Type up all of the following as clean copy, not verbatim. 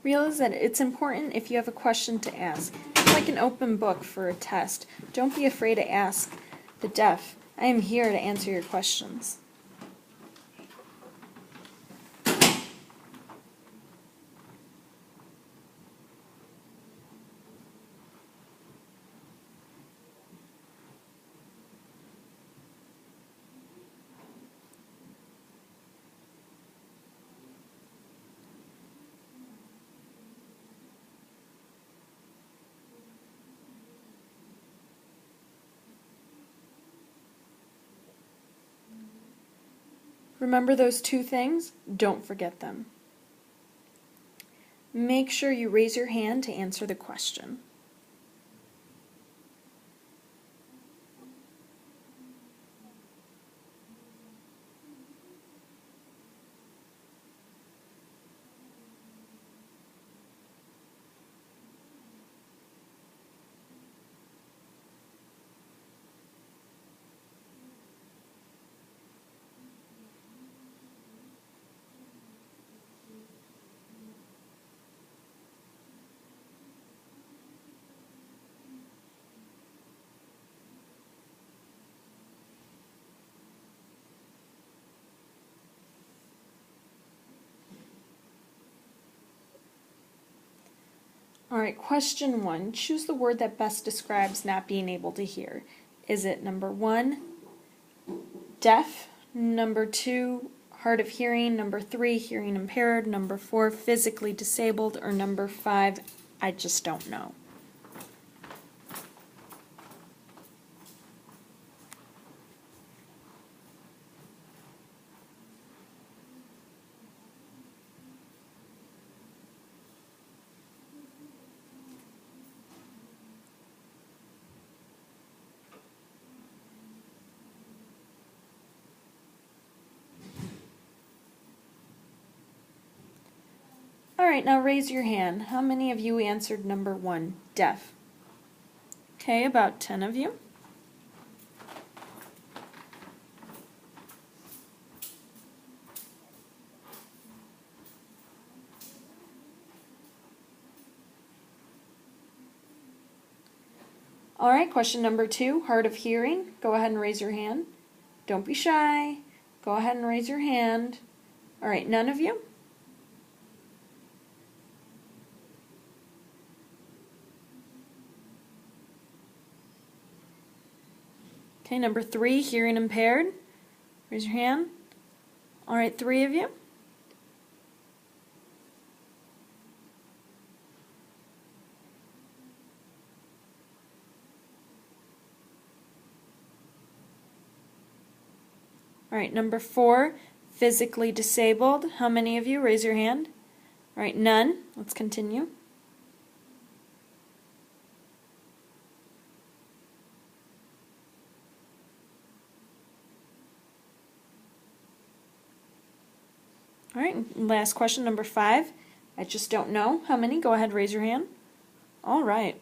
Realize that it's important if you have a question to ask. It's like an open book for a test. Don't be afraid to ask the deaf. I am here to answer your questions. Remember those two things? Don't forget them. Make sure you raise your hand to answer the question. Alright, question 1. Choose the word that best describes not being able to hear. Is it number 1, deaf, number 2, hard of hearing, number 3, hearing impaired, number 4, physically disabled, or number 5, I just don't know? Alright, now raise your hand. How many of you answered number 1, deaf? Okay, about 10 of you. Alright, question number 2, hard of hearing. Go ahead and raise your hand. Don't be shy. Go ahead and raise your hand. Alright, none of you? Okay, number 3, hearing impaired. Raise your hand. Alright, 3 of you. Alright, number 4, physically disabled. How many of you? Raise your hand. Alright, none. Let's continue. Alright, last question, number 5. I just don't know. How many? Go ahead, raise your hand. Alright.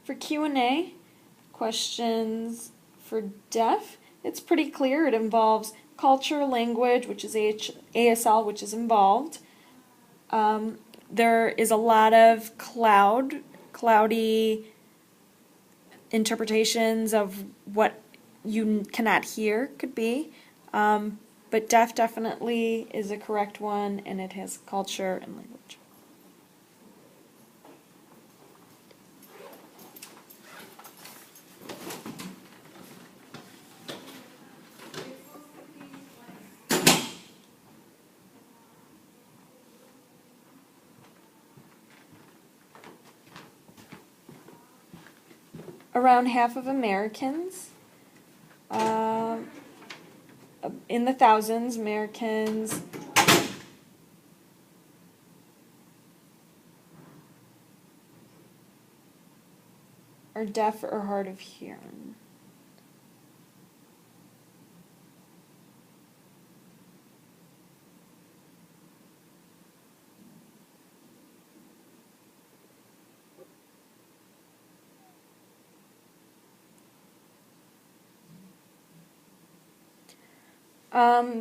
For Q&A, questions for deaf, it's pretty clear. It involves culture, language, which is ASL, which is involved. There is a lot of cloudy interpretations of what you cannot hear, could be. But deaf definitely is a correct one, and it has culture and language. Around half of Americans, in the thousands, Americans are deaf or hard of hearing?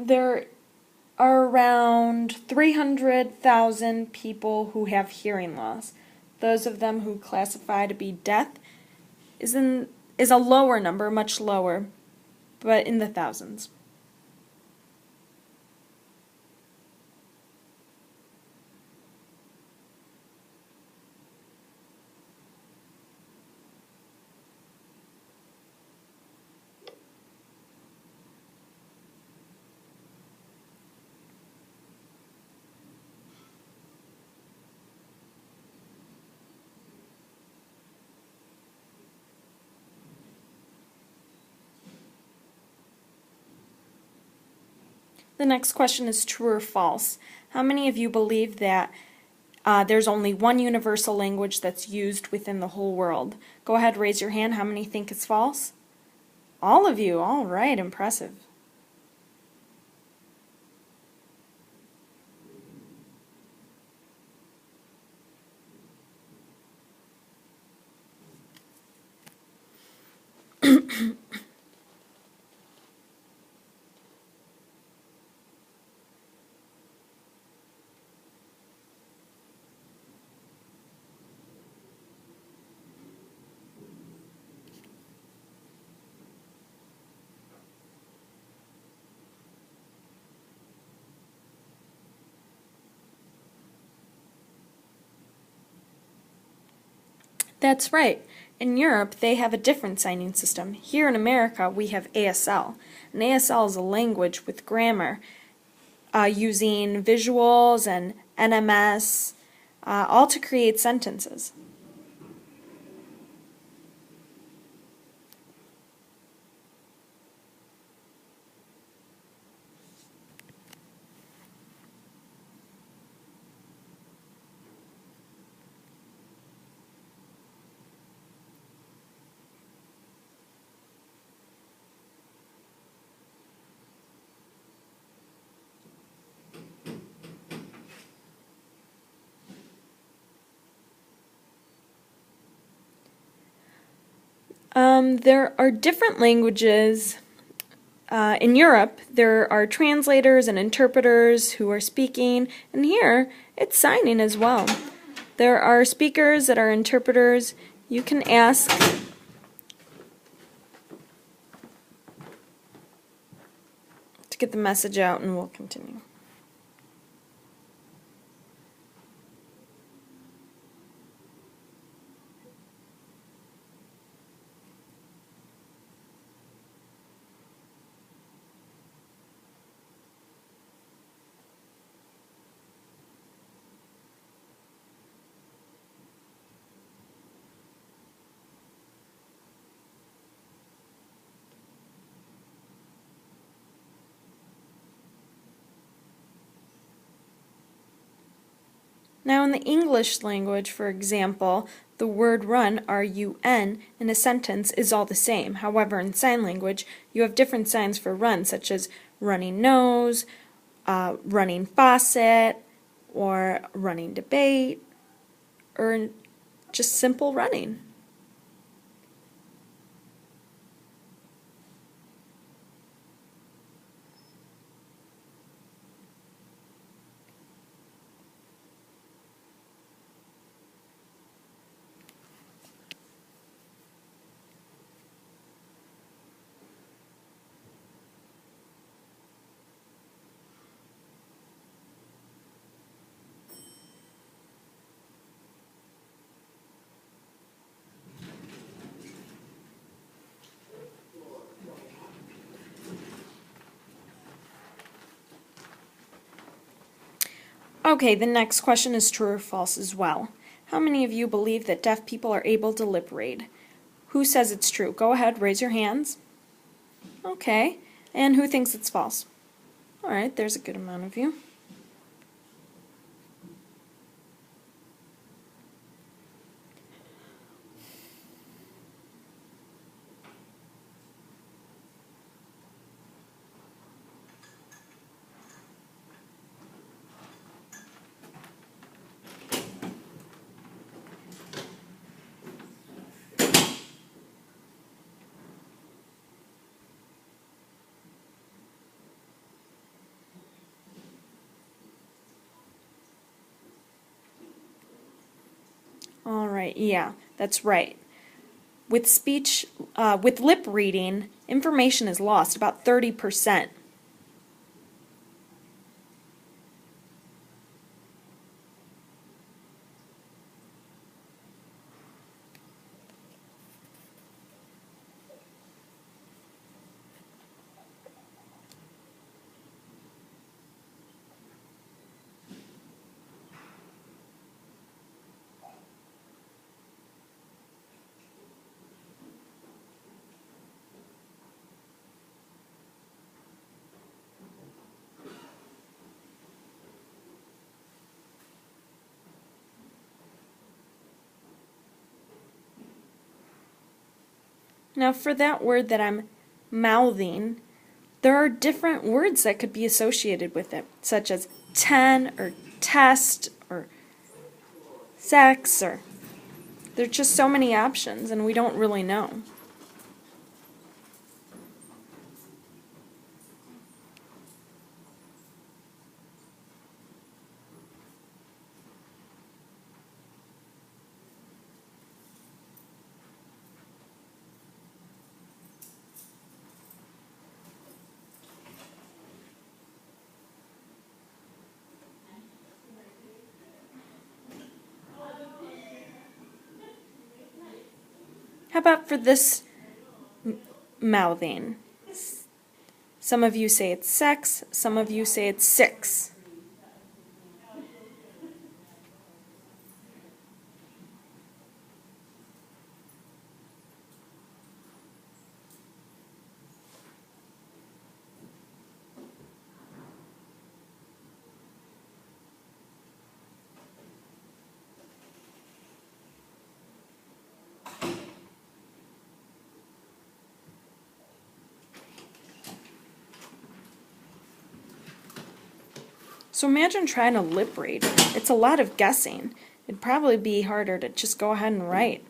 There are around 300,000 people who have hearing loss. Those of them who classify to be deaf is a lower number, much lower, but in the thousands. The next question is true or false. How many of you believe that there's only one universal language that's used within the whole world? Go ahead, raise your hand. How many think it's false? All of you. All right, impressive. That's right. In Europe, they have a different signing system. Here in America, we have ASL. And ASL is a language with grammar using visuals and NMS, all to create sentences. There are different languages. In Europe, there are translators and interpreters who are speaking, and here it's signing as well. There are speakers that are interpreters. You can ask to get the message out, and we'll continue. Now in the English language, for example, the word run, R-U-N, in a sentence is all the same. However, in sign language, you have different signs for run, such as running nose, running faucet, or running debate, or just simple running. Okay, the next question is true or false as well. How many of you believe that deaf people are able to lip read? Who says it's true? Go ahead, raise your hands. Okay, and who thinks it's false? Alright, there's a good amount of you. right, yeah, that's right. With speech, with lip reading, information is lost, about 30%. Now for that word that I'm mouthing, there are different words that could be associated with it, such as 10 or test or sex, or there's just so many options and we don't really know. How about for this mouthing? Some of you say it's sex, some of you say it's six. So imagine trying to lip read. It's a lot of guessing. It'd probably be harder to just go ahead and write.